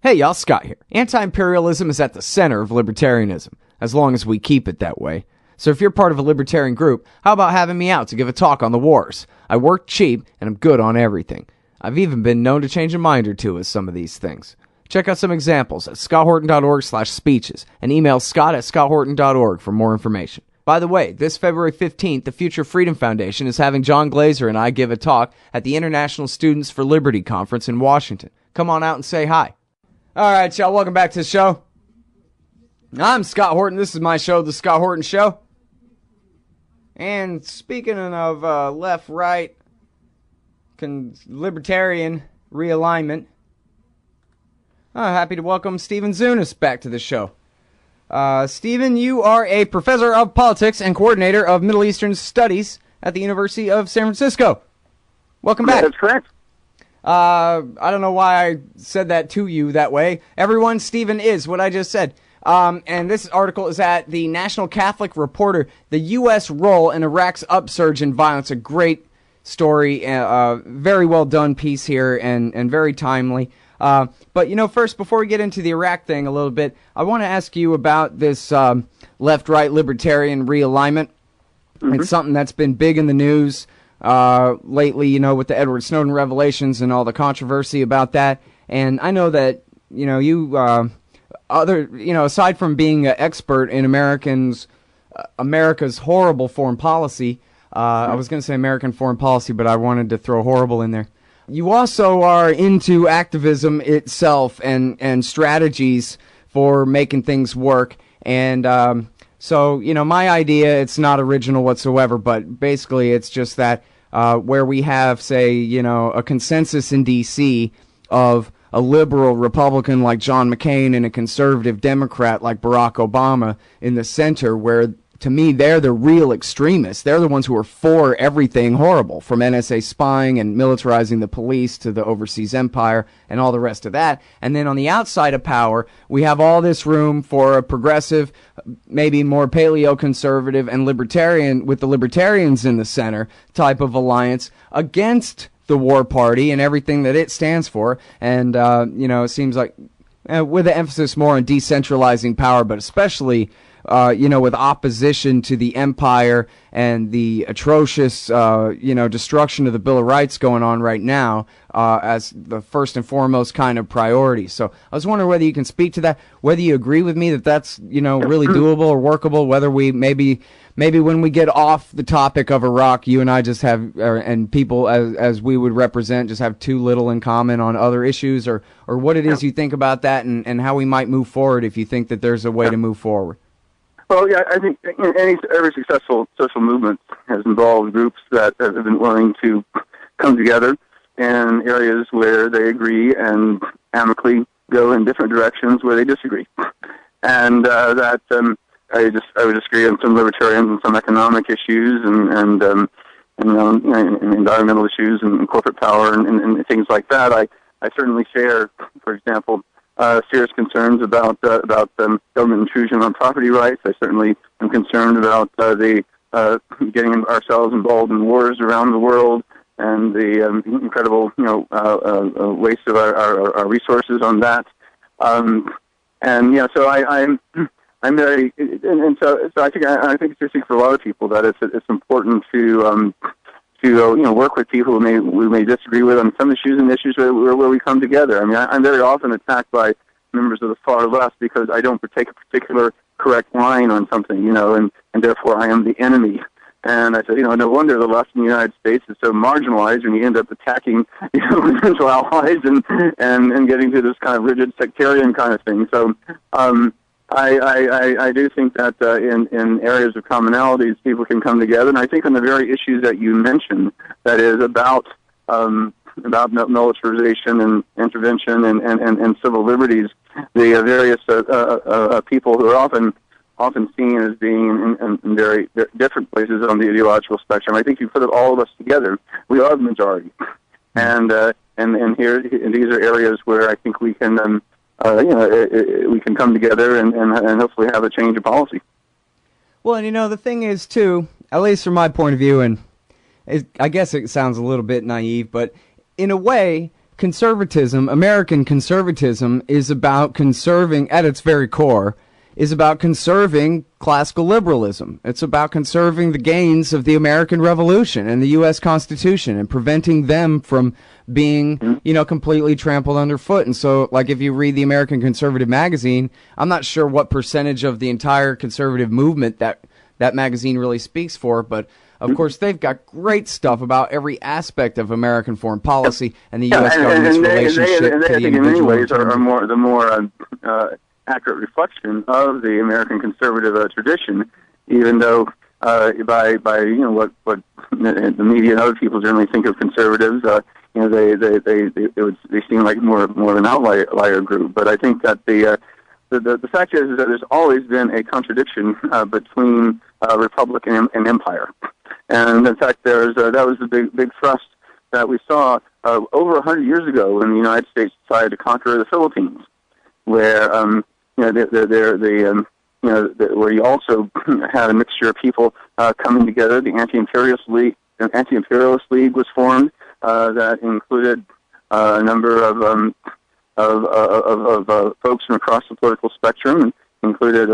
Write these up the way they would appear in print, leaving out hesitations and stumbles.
Hey y'all, Scott here. Anti-imperialism is at the center of libertarianism, as long as we keep it that way. So if you're part of a libertarian group, how about having me out to give a talk on the wars? I work cheap, and I'm good on everything. I've even been known to change a mind or two with some of these things. Check out some examples at scotthorton.org/speeches, and email scott@scotthorton.org for more information. By the way, this February 15th, the Future Freedom Foundation is having John Glazer and I give a talk at the International Students for Liberty Conference in Washington. Come on out and say hi. All right, y'all, welcome back to the show. I'm Scott Horton. This is my show, The Scott Horton Show. And speaking of left-right, libertarian realignment, I'm happy to welcome Stephen Zunes back to the show. Stephen, you are a professor of politics and coordinator of Middle Eastern Studies at the University of San Francisco. Welcome back. That's correct. I don't know why I said that to you that way. Everyone, Stephen is what I just said. And this article is at the National Catholic Reporter, the U.S. role in Iraq's upsurge in violence. A great story, very well done piece here, and very timely. But, you know, first, before we get into the Iraq thing a little bit, I want to ask you about this left-right libertarian realignment. Mm-hmm. It's something that's been big in the news lately, you know, with the Edward Snowden revelations and all the controversy about that. And I know that, you know, you, aside from being an expert in America's horrible foreign policy, I was going to say American foreign policy, but I wanted to throw horrible in there. You also are into activism itself and strategies for making things work. And so, you know, my idea, it's not original whatsoever, but basically it's just that where we have, say, you know, a consensus in D.C. of a liberal Republican like John McCain and a conservative Democrat like Barack Obama in the center, where, to me, they're the real extremists. They're the ones who are for everything horrible, from NSA spying and militarizing the police to the overseas empire and all the rest of that. And then on the outside of power, we have all this room for a progressive, maybe more paleo-conservative and libertarian, with the libertarians in the center, type of alliance against the war party and everything that it stands for. And, you know, it seems like with an emphasis more on decentralizing power, but especially you know, with opposition to the empire and the atrocious, you know, destruction of the Bill of Rights going on right now as the first and foremost kind of priority. So I was wondering whether you can speak to that, whether you agree with me that that's, you know, really doable or workable, whether we maybe when we get off the topic of Iraq, you and I just have, and people as we would represent, just have too little in common on other issues, or what it is you think about that and how we might move forward if you think that there's a way to move forward. Well, yeah, I think every successful social movement has involved groups that have been willing to come together in areas where they agree and amicably go in different directions where they disagree. And I would disagree on some libertarian and some economic issues and environmental issues and corporate power and things like that. I certainly share, for example, serious concerns about government intrusion on property rights. I certainly am concerned about getting ourselves involved in wars around the world and the incredible, you know, waste of our resources on that. And yeah, so I'm very, and so I think it's interesting for a lot of people that it's important to you know, work with people we may disagree with on some issues and issues where we come together. I mean, I'm very often attacked by members of the far left because I don't take a particular correct line on something, you know, and therefore I am the enemy. And I said, you know, no wonder the left in the United States is so marginalized, and you end up attacking, you know, potential allies and getting to this kind of rigid sectarian kind of thing. So I do think that in areas of commonalities, people can come together. And I think on the very issues that you mentioned, that is about militarization and intervention and civil liberties, the various people who are often seen as being in very different places on the ideological spectrum. I think you put all of us together, we are the majority. And here, these are areas where I think we can you know, we can come together and hopefully have a change of policy. Well, and you know, the thing is, too, at least from my point of view, and I guess it sounds a little bit naive, but in a way, conservatism, American conservatism, is about conserving, at its very core, is about conserving classical liberalism. It's about conserving the gains of the American Revolution and the U.S. Constitution and preventing them from being, completely trampled underfoot. And so, like, if you read the American Conservative magazine, I'm not sure what percentage of the entire conservative movement that magazine really speaks for, but of course, they've got great stuff about every aspect of American foreign policy and the U.S. government's relationship to the individual. I think in many ways are the more accurate reflection of the American conservative tradition, even though by what the media and other people generally think of conservatives, they seem like more of an outlier group. But I think that the fact is that there's always been a contradiction between republic and empire. And in fact, that was the big thrust that we saw over 100 years ago when the United States decided to conquer the Philippines, where where you also had a mixture of people coming together. The Anti-Imperialist League was formed that included a number of folks from across the political spectrum, and included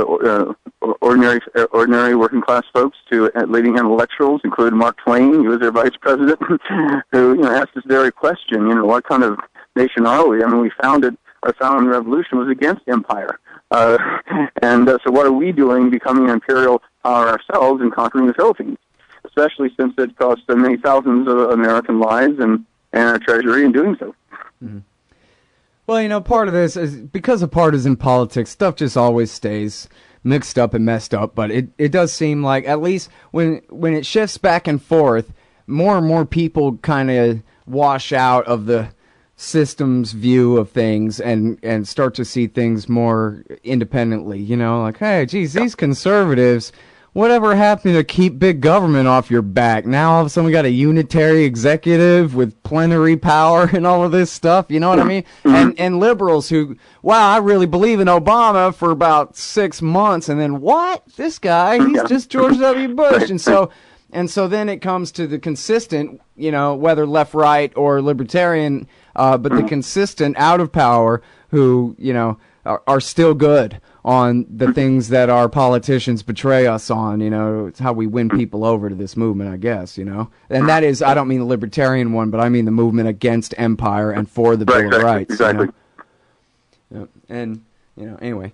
ordinary working class folks to leading intellectuals, included Mark Twain. He was their vice president, who asked this very question: what kind of nation are we? I mean, our founding revolution was against empire, and so what are we doing, becoming an imperial power ourselves and conquering the Philippines? Especially since it cost many thousands of American lives and our treasury in doing so. Mm-hmm. Well, part of this is because of partisan politics, stuff just always stays mixed up and messed up. But it does seem like, at least when it shifts back and forth, more and more people kind of wash out of the system's view of things and start to see things more independently. Like, hey, geez, these conservatives, whatever happened to keep big government off your back? Now all of a sudden we got a unitary executive with plenary power and all of this stuff, you know what I mean? And liberals who, wow, I really believe in Obama for about 6 months, and then what? This guy, he's just George W. Bush. And so then it comes to the consistent, whether left, right, or libertarian, but the consistent out of power who, are still good on the things that our politicians betray us on. It's how we win people over to this movement, I guess, And that is, I don't mean the libertarian one, but I mean the movement against empire and for the Bill of Rights. Exactly. And, anyway.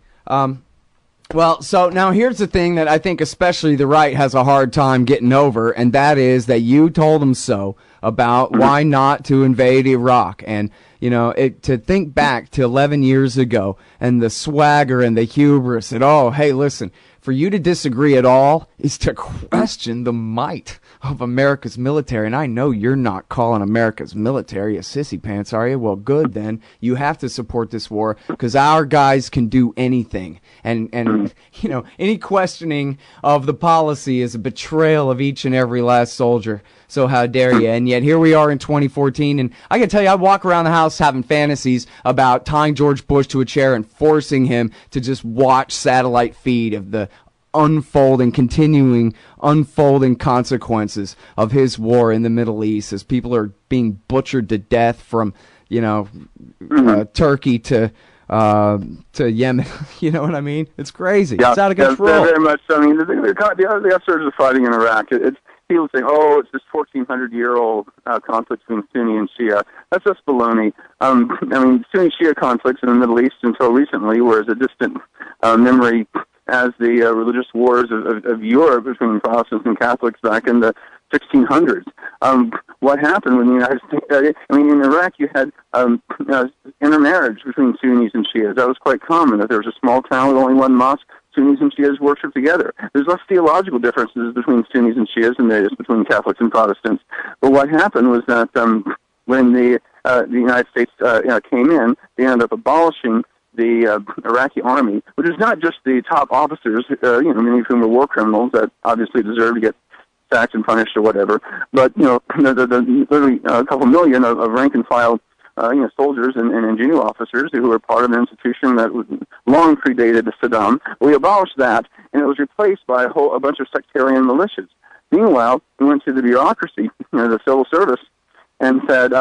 Well, so now here's the thing that I think especially the right has a hard time getting over, and that is that you told them so about why not to invade Iraq. And, to think back to 11 years ago and the swagger and the hubris and, oh, hey, listen, for you to disagree at all is to question the might of America's military. And I know you're not calling America's military a sissy pants, are you? Well, good then. You have to support this war because our guys can do anything. And any questioning of the policy is a betrayal of each and every last soldier. So how dare you? And yet here we are in 2014, and I can tell you, I walk around the house having fantasies about tying George Bush to a chair and forcing him to just watch satellite feed of the continuing unfolding consequences of his war in the Middle East as people are being butchered to death from, Turkey to Yemen. You know what I mean? It's crazy. Yeah, it's out of control. Yeah, very much. I mean, the upsurge of fighting in Iraq, it's people say, oh, it's this 1,400-year-old conflict between Sunni and Shia. That's just baloney. Sunni-Shia conflicts in the Middle East until recently were as a distant memory as the religious wars of Europe between Protestants and Catholics back in the 1600s. What happened when the United States, in Iraq you had intermarriage between Sunnis and Shias. That was quite common, that there was a small town with only one mosque. Sunnis and Shias worship together. There's less theological differences between Sunnis and Shias than there is between Catholics and Protestants. But what happened was that when the United States came in, they ended up abolishing the Iraqi army, which is not just the top officers, many of whom were war criminals that obviously deserve to get sacked and punished or whatever, but literally a couple million of rank and file soldiers and engineer officers who were part of an institution that was long predated Saddam. We abolished that, and it was replaced by a bunch of sectarian militias. Meanwhile, we went to the bureaucracy, the civil service, and said,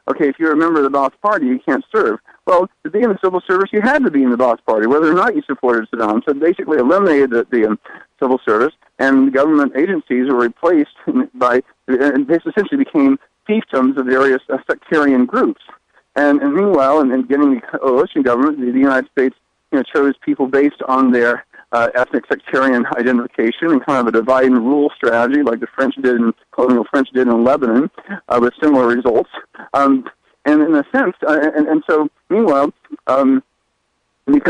okay, if you're a member of the Ba'ath Party, you can't serve. Well, to be in the civil service, you had to be in the Ba'ath Party, whether or not you supported Saddam. So basically eliminated the civil service, and government agencies were replaced by, and this essentially became fiefdoms of various sectarian groups. And meanwhile, in getting the coalition government, the United States chose people based on their ethnic sectarian identification and kind of a divide and rule strategy like the colonial French did in Lebanon, with similar results. And in a sense, and so meanwhile, because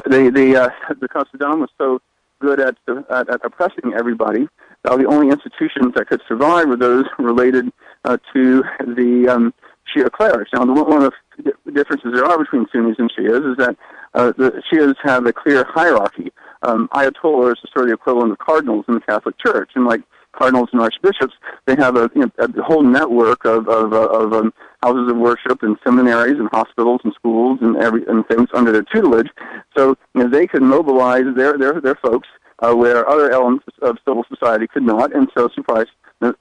Saddam was so good at oppressing everybody, the only institutions that could survive were those related to the Shia clerics. Now, one of the differences there are between Sunnis and Shias is that the Shias have a clear hierarchy. Ayatollahs are sort of the equivalent of cardinals in the Catholic Church, and like cardinals and archbishops, they have a whole network of houses of worship and seminaries and hospitals and schools and things under their tutelage. So they can mobilize their folks where other elements of civil society could not, and so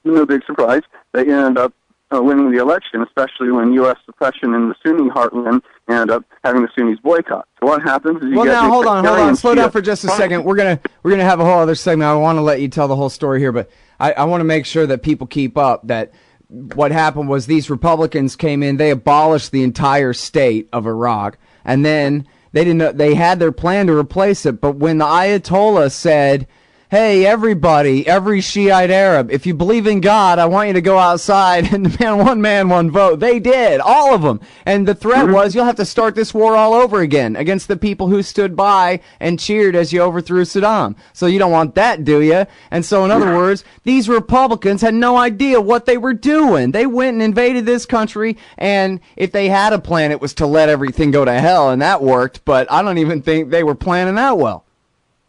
no big surprise, they ended up winning the election, especially when U.S. suppression in the Sunni heartland ended up having the Sunnis boycott. So what happens is hold on, slow down for just a second. We're gonna have a whole other segment. I want to let you tell the whole story here, but I want to make sure that people keep up that what happened was these Republicans came in, they abolished the entire state of Iraq, and then they had their plan to replace it, but when the Ayatollah said, hey, everybody, every Shiite Arab, if you believe in God, I want you to go outside and demand one man, one vote. They did, all of them. And the threat was you'll have to start this war all over again against the people who stood by and cheered as you overthrew Saddam. So you don't want that, do you? And so, in other words, these Republicans had no idea what they were doing. They went and invaded this country, and if they had a plan, it was to let everything go to hell, and that worked, but I don't even think they were planning that well.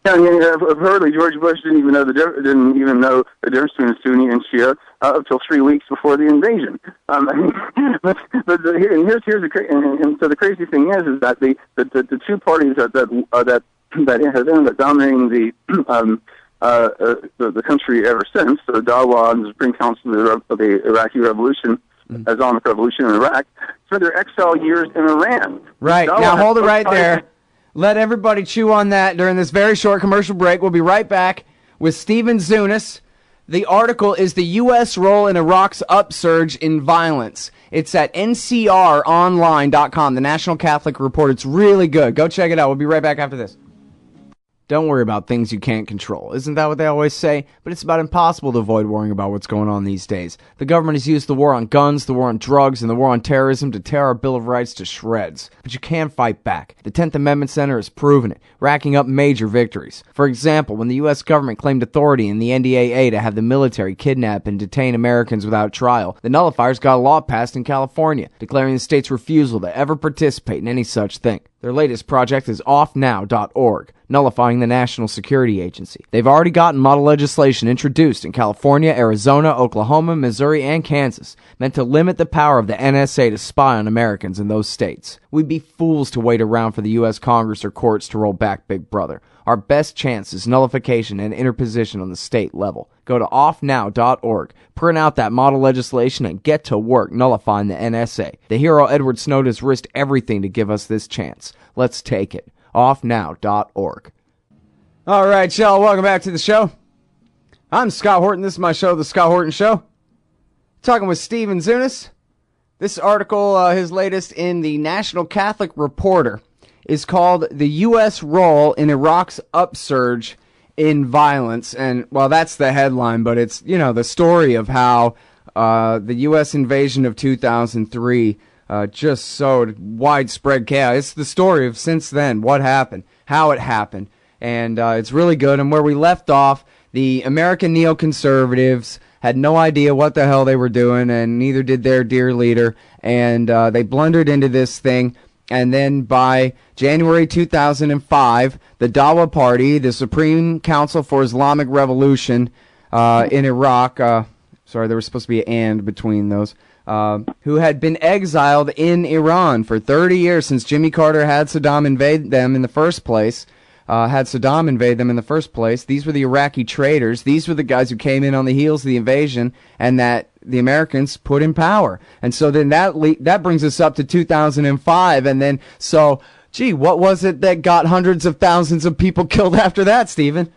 Yeah, apparently George Bush didn't even know the difference between Sunni and Shia until 3 weeks before the invasion. So the crazy thing is that the two parties that have ended up dominating the country ever since, the Dawa and the Supreme Council of the Iraqi Revolution, Islamic Revolution in Iraq, spent their exile years in Iran. Right. Now hold it right there. Let everybody chew on that during this very short commercial break. We'll be right back with Stephen Zunes. The article is The U.S. Role in Iraq's Upsurge in Violence. It's at ncronline.com, the National Catholic Report. It's really good. Go check it out. We'll be right back after this. Don't worry about things you can't control. Isn't that what they always say? But it's about impossible to avoid worrying about what's going on these days. The government has used the war on guns, the war on drugs, and the war on terrorism to tear our Bill of Rights to shreds. But you can fight back. The 10th Amendment Center has proven it, racking up major victories. For example, when the U.S. government claimed authority in the NDAA to have the military kidnap and detain Americans without trial, the nullifiers got a law passed in California, declaring the state's refusal to ever participate in any such thing. Their latest project is offnow.org, nullifying the National Security Agency. They've already gotten model legislation introduced in California, Arizona, Oklahoma, Missouri, and Kansas, meant to limit the power of the NSA to spy on Americans in those states. We'd be fools to wait around for the U.S. Congress or courts to roll back Big Brother. Our best chance is nullification and interposition on the state level. Go to offnow.org, print out that model legislation, and get to work nullifying the NSA. The hero Edward Snowden has risked everything to give us this chance. Let's take it. Offnow.org. All right, y'all, welcome back to the show. I'm Scott Horton. This is my show, The Scott Horton Show. Talking with Stephen Zunes. This article, his latest in the National Catholic Reporter, is called The U.S. Role in Iraq's Upsurge in Violence. And, well, that's the headline, but it's, the story of how the U.S. invasion of 2003 just sowed widespread chaos. It's the story of since then, what happened, how it happened. And it's really good. And where we left off, the American neoconservatives had no idea what the hell they were doing, and neither did their dear leader. And they blundered into this thing. And then by January 2005, the Dawa Party, the Supreme Council for Islamic Revolution in Iraq, sorry, there was supposed to be an and between those, who had been exiled in Iran for 30 years since Jimmy Carter had Saddam invade them in the first place. These were the Iraqi traitors. These were the guys who came in on the heels of the invasion, and that the Americans put in power. And so then that brings us up to 2005. And then, so, gee, what was it that got hundreds of thousands of people killed after that, Stephen?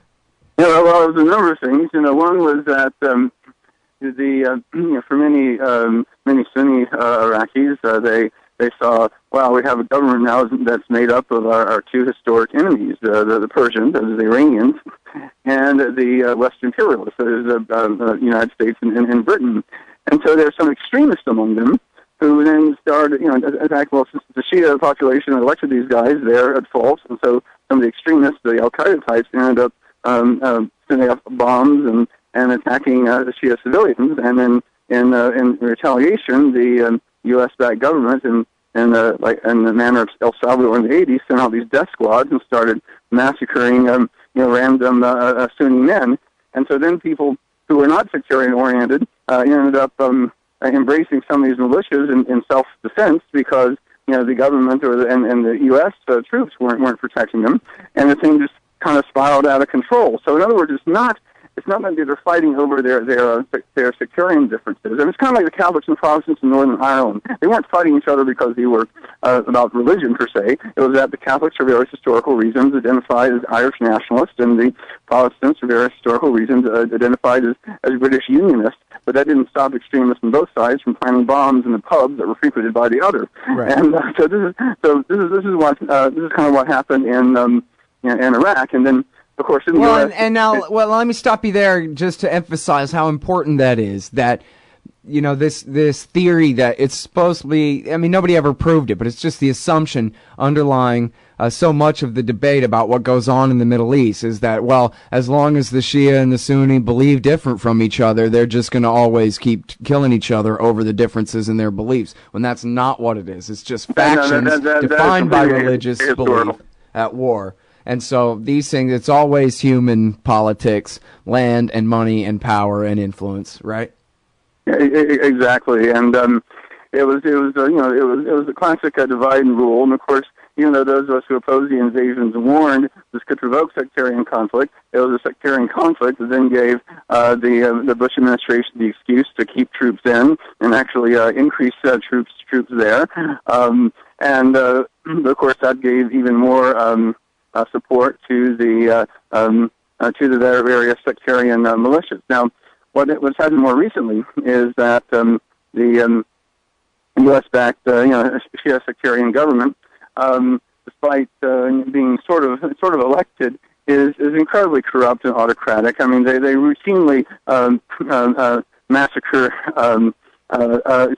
Yeah, well, it was a number of things. One was that for many Sunni Iraqis, they saw, wow, we have a government now that's made up of our two historic enemies, the Persians, that is the Iranians, and the Western imperialists, that is the United States and Britain. And so there's some extremists among them who then started, attack, well, since the Shia population elected these guys, they're at fault. And so some of the extremists, the Al-Qaeda types, ended up sending up bombs and attacking the Shia civilians. And then in retaliation, the U.S.-backed government and in the manner of El Salvador in the 80s, sent out these death squads and started massacring, random Sunni men. And so then people who were not sectarian-oriented ended up embracing some of these militias in self-defense because the government and the U.S. Troops weren't protecting them, and the thing just kind of spiraled out of control. So in other words, it's not that they're fighting over their sectarian differences. And it's kind of like the Catholics and Protestants in Northern Ireland. They weren't fighting each other because they were about religion per se. It was that the Catholics, for various historical reasons, identified as Irish nationalists, and the Protestants, for various historical reasons, identified as British Unionists. But that didn't stop extremists on both sides from planting bombs in the pubs that were frequented by the other. Right. And so this is kind of what happened in Iraq, and then. Of course, in the US, and now, let me stop you there just to emphasize how important that is. That this theory that it's supposed to be. I mean, nobody ever proved it, but it's just the assumption underlying so much of the debate about what goes on in the Middle East is that, well, as long as the Shia and the Sunni believe different from each other, they're just going to always keep killing each other over the differences in their beliefs. When that's not what it is. It's just factions defined by religious belief at war. And so these things, it's always human politics, land and money and power and influence, right? Yeah, exactly. And it was a classic divide and rule. And of course, even though those of us who opposed the invasions warned this could provoke sectarian conflict, it was a sectarian conflict that then gave the Bush administration the excuse to keep troops in and actually increase troops there. And of course, that gave even more support to the various sectarian militias. Now, what's happened more recently is that the U.S.-backed Shia sectarian government, despite being sort of elected, is incredibly corrupt and autocratic. I mean, they routinely massacre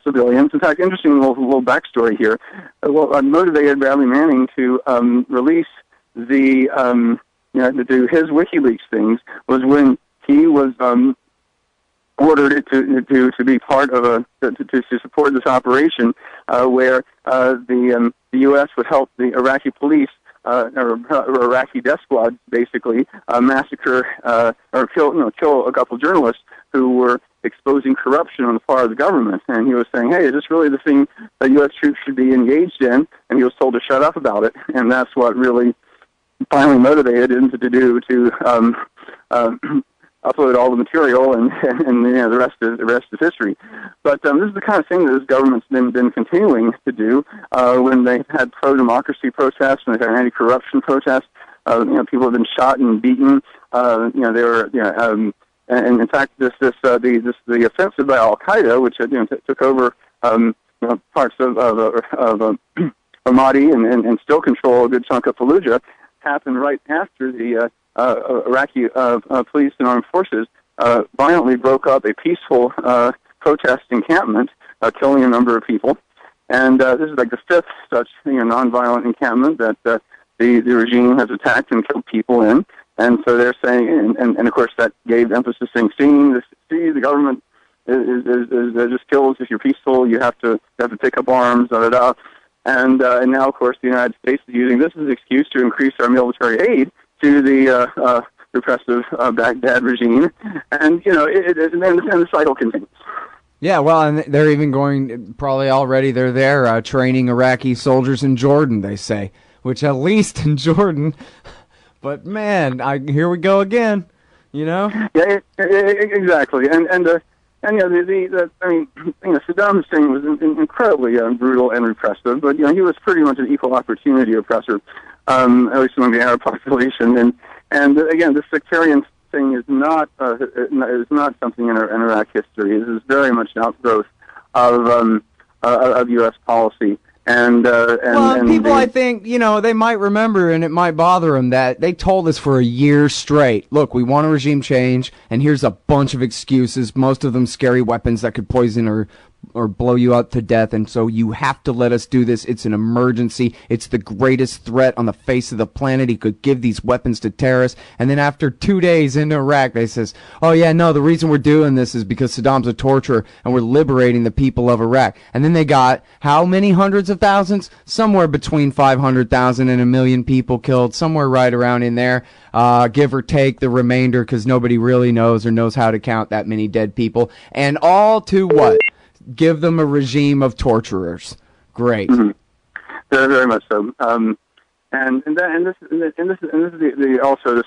civilians. In fact, interesting little backstory here. Motivated Bradley Manning to release to do his WikiLeaks things was when he was ordered to be part of to support this operation where the U.S. would help the Iraqi police or Iraqi death squads basically massacre or kill a couple of journalists who were exposing corruption on the part of the government. And he was saying, hey, is this really the thing that U.S. troops should be engaged in? And he was told to shut up about it. And that's what really finally motivated him to upload all the material, and the rest is history. But this is the kind of thing that this government's been continuing to do when they've had pro-democracy protests and they've had anti-corruption protests. People have been shot and beaten. And in fact, the offensive by Al-Qaeda, which took over parts of Ramadi and still control a good chunk of Fallujah, happened right after the Iraqi police and armed forces violently broke up a peaceful protest encampment, killing a number of people. And this is like the fifth such nonviolent encampment that the regime has attacked and killed people in. And so they're saying, and of course that gave emphasis saying, see, the government is just kills if you're peaceful. You have to pick up arms, da da da. And now, of course, the United States is using this as an excuse to increase our military aid to the repressive Baghdad regime, and and the cycle continues. Yeah, well, and they're even going probably already. They're there training Iraqi soldiers in Jordan. They say, which at least in Jordan. But man, here we go again. Yeah, exactly, and And I mean, Saddam Hussein was incredibly brutal and repressive, but he was pretty much an equal opportunity oppressor, at least among the Arab population. And again, this sectarian thing is not something in Iraq history. It is very much an outgrowth of U.S. policy. And people, I think, they might remember, and it might bother them, that they told us for a year straight, look, we want a regime change, and here's a bunch of excuses, most of them scary weapons that could poison or blow you out to death, and so you have to let us do this. It's an emergency. It's the greatest threat on the face of the planet. He could give these weapons to terrorists. And then after 2 days into Iraq, they says, oh yeah, no, the reason we're doing this is because Saddam's a torturer and we're liberating the people of Iraq. And then they got how many hundreds of thousands? Somewhere between 500,000 and 1 million people killed, somewhere right around in there, give or take the remainder, because nobody really knows or knows how to count that many dead people. And all to what? Give them a regime of torturers. Great. Mm-hmm. Very, very much so. And this is the also this.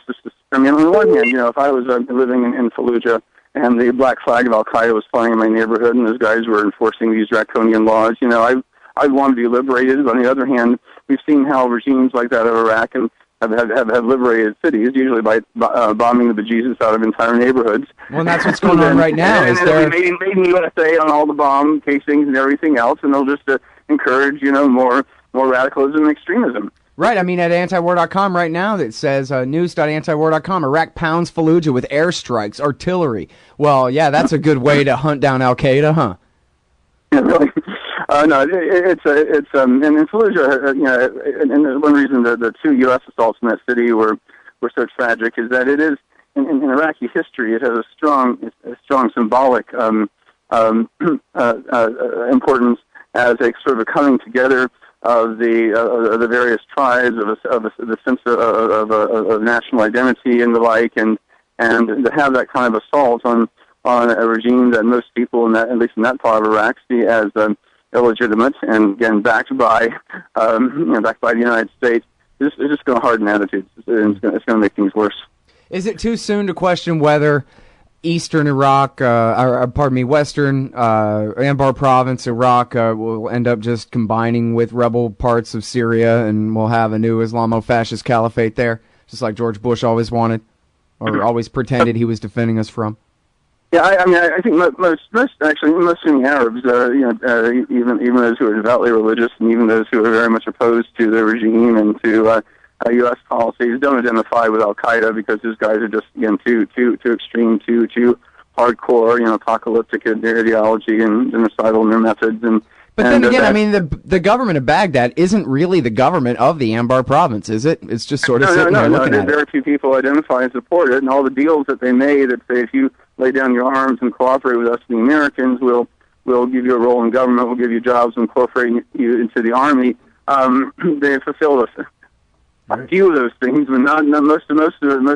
I mean, on the one hand, if I was living in Fallujah and the black flag of Al Qaeda was flying in my neighborhood and those guys were enforcing these draconian laws, I'd want to be liberated. But on the other hand, we've seen how regimes like that of Iraq have liberated cities, usually by bombing the bejesus out of entire neighborhoods. Well, that's what's going on right now. Made in USA on all the bomb casings and everything else, and they'll just encourage, more radicalism and extremism. Right. I mean, at antiwar.com right now, it says news.antiwar.com, Iraq pounds Fallujah with airstrikes, artillery. Well, yeah, that's a good way to hunt down Al Qaeda, huh? Yeah, really. No, it's and in Fallujah, and one reason the 2 U.S. assaults in that city were so tragic is that it is in Iraqi history. It has a strong symbolic importance as a sort of a coming together of the various tribes of the sense of national identity and the like, and to have that kind of assault on a regime that most people at least in that part of Iraq see as illegitimate, and again backed by the United States, it's just going to harden attitudes. It's going to make things worse. Is it too soon to question whether eastern Iraq, western Anbar province, Iraq, will end up just combining with rebel parts of Syria, and we'll have a new Islamo-fascist caliphate there, just like George Bush always wanted, or always pretended he was defending us from? Yeah, I think most Sunni Arabs, even those who are devoutly religious, and even those who are very much opposed to the regime and to U.S. policies, don't identify with Al Qaeda because those guys are just too extreme, too hardcore, apocalyptic ideology and genocidal in their methods. But then again, I mean, the government of Baghdad isn't really the government of the Anbar province, is it? It's just sort of sitting there looking at it. Very few people identify and support it, and all the deals that they made that say if you lay down your arms and cooperate with us, the Americans, we'll give you a role in government, we'll give you jobs, and incorporate you into the army. They fulfilled a few of those things, but most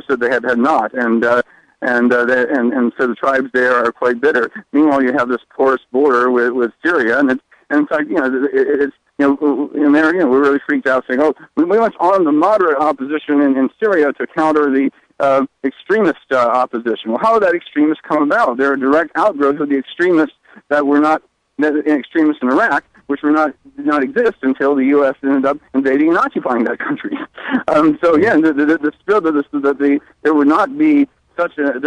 of they had not, and so the tribes there are quite bitter. Meanwhile, you have this porous border with Syria, and in fact, we're really freaked out, saying, "Oh, we must arm the moderate opposition in Syria to counter the extremist opposition." Well, how did that extremist come about? They're a direct outgrowth of the extremists that were not extremists in Iraq, which did not exist until the U.S. ended up invading and occupying that country. So again, the spirit of this is that there would not be such a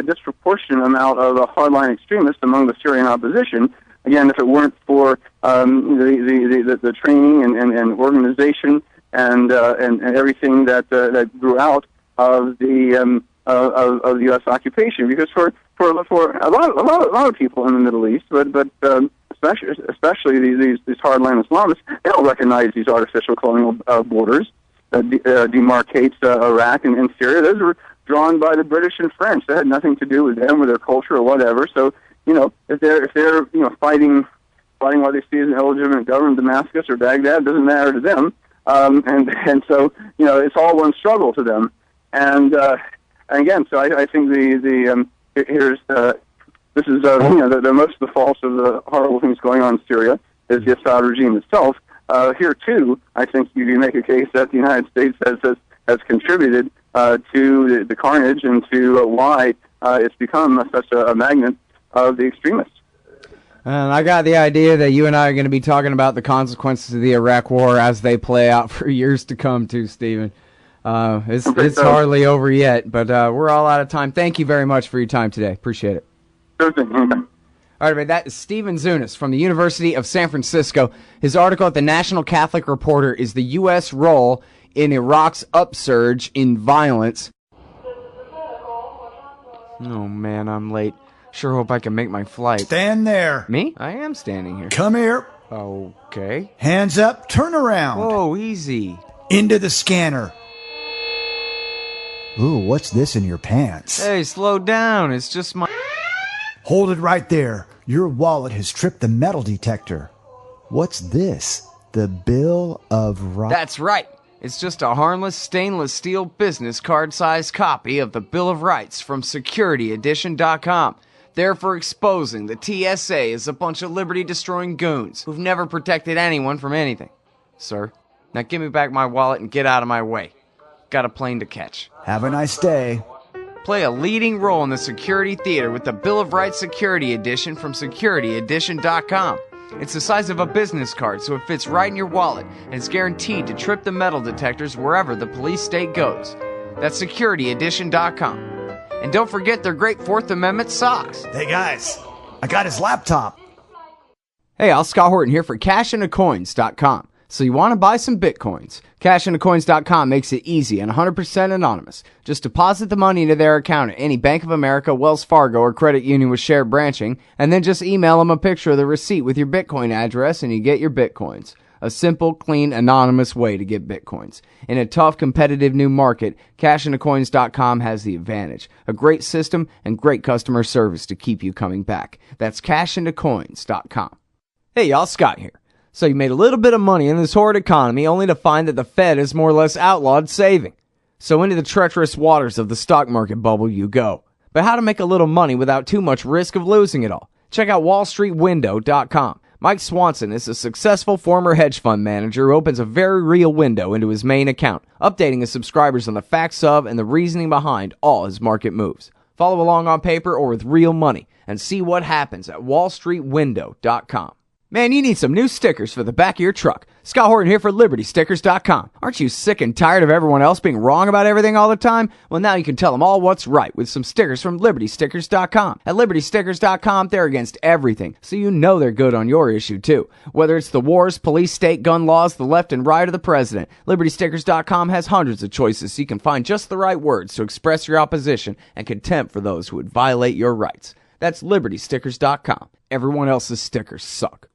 disproportionate amount of hardline extremists among the Syrian opposition. Again, if it weren't for the training and organization and everything that grew out of the U.S. occupation, because for a lot of people in the Middle East, but especially these hardline Islamists, they don't recognize these artificial colonial borders that demarcates Iraq and Syria. Those were drawn by the British and French. That had nothing to do with them or their culture or whatever. So if they're fighting what they see as an illegitimate government in Damascus or Baghdad, it doesn't matter to them. And so it's all one struggle to them. And again, so I think this is the most of the faults of the horrible things going on in Syria is the Assad regime itself. Here too, I think you can make a case that the United States has contributed to the carnage and to why it's become such a magnet of the extremists. And I got the idea that you and I are going to be talking about the consequences of the Iraq War as they play out for years to come, too, Stephen. It's hardly over yet, but we're all out of time. Thank you very much for your time today. Appreciate it. Sure thing. Anytime. All right, that is Stephen Zunes from the University of San Francisco. His article at the National Catholic Reporter is "The U.S. Role in Iraq's Upsurge in Violence." Oh, man, I'm late. Sure hope I can make my flight. Stand there. Me? I am standing here. Come here. Okay. Hands up. Turn around. Whoa, easy. Into the scanner. Ooh, what's this in your pants? Hey, slow down. It's just my... Hold it right there. Your wallet has tripped the metal detector. What's this? The Bill of Rights? That's right. It's just a harmless stainless steel business card-sized copy of the Bill of Rights from securityedition.com. They're for exposing the TSA as a bunch of liberty-destroying goons who've never protected anyone from anything. Sir, now give me back my wallet and get out of my way. Got a plane to catch. Have a nice day. Play a leading role in the security theater with the Bill of Rights Security Edition from securityedition.com. It's the size of a business card, so it fits right in your wallet, and it's guaranteed to trip the metal detectors wherever the police state goes. That's securityedition.com. And don't forget their great Fourth Amendment socks. Hey guys, I got his laptop. Hey, I'll Scott Horton here for cashandthecoins.com. So you want to buy some Bitcoins? Cashandthecoins.com makes it easy and 100% anonymous. Just deposit the money into their account at any Bank of America, Wells Fargo, or credit union with shared branching, and then just email them a picture of the receipt with your Bitcoin address and you get your Bitcoins. A simple, clean, anonymous way to get Bitcoins. In a tough, competitive new market, cashandthecoins.com has the advantage. A great system and great customer service to keep you coming back. That's cashandthecoins.com. Hey y'all, Scott here. So you made a little bit of money in this horrid economy only to find that the Fed has more or less outlawed saving. So into the treacherous waters of the stock market bubble you go. But how to make a little money without too much risk of losing it all? Check out wallstreetwindow.com. Mike Swanson is a successful former hedge fund manager who opens a very real window into his main account, updating his subscribers on the facts of and the reasoning behind all his market moves. Follow along on paper or with real money and see what happens at wallstreetwindow.com. Man, you need some new stickers for the back of your truck. Scott Horton here for libertystickers.com. Aren't you sick and tired of everyone else being wrong about everything all the time? Well, now you can tell them all what's right with some stickers from libertystickers.com. At libertystickers.com, they're against everything, so you know they're good on your issue, too. Whether it's the wars, police, state, gun laws, the left and right, or the president, libertystickers.com has hundreds of choices so you can find just the right words to express your opposition and contempt for those who would violate your rights. That's libertystickers.com. Everyone else's stickers suck.